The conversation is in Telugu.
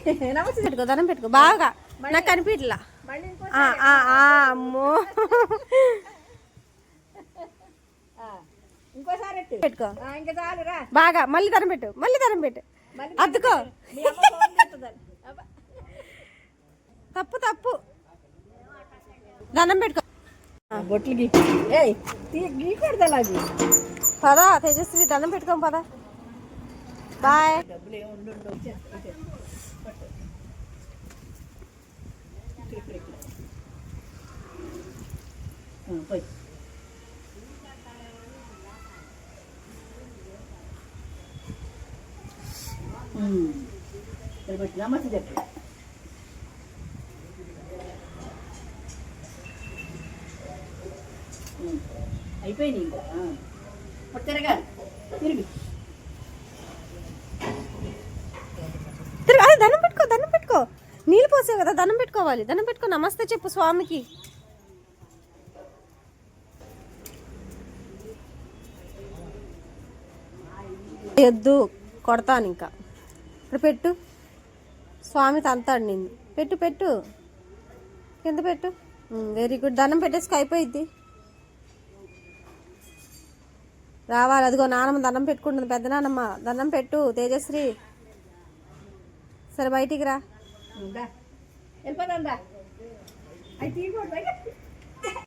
నమస్తే పెట్టుకో, దండం పెట్టుకో బాగా. నాకు కనిపించలా. అమ్మో ఇంకోసారి పెట్టుకో ఇంకా చాలురా. బాగా. మళ్ళీ దండం పెట్టు, మళ్ళీ దండం పెట్టు. అద్దుకో. తప్పు తప్పు. దండం పెట్టుకో. బొట్లు గీకూడదు అలాగే. పదా తేజస్వి, దండం పెట్టుకోం పదా. బాయ్. పోయి నమస్తే చెప్పు. అయిపోయింది ఇంకా తిరగాలి. తిరిగి అదే దండం పెట్టుకో, దండం పెట్టుకో. నీళ్ళు పోసావు కదా, దండం పెట్టుకోవాలి. దండం పెట్టుకో, నమస్తే చెప్పు స్వామికి. ఎద్దు కొడతాను ఇంకా. ఇప్పుడు పెట్టు, స్వామి తంతాడు నిన్ను. పెట్టు పెట్టు, కింద పెట్టు. Very good. దండం పెట్టేసుకు, అయిపోయిద్ది. రావాలి. అదిగో నానమ్మ దండం పెట్టుకుంటుంది, పెద్ద నానమ్మ. దండం పెట్టు తేజశ్రీ. సరే బయటికి రా. వెళ్ళిపోదా. అవి తీయకూడదు.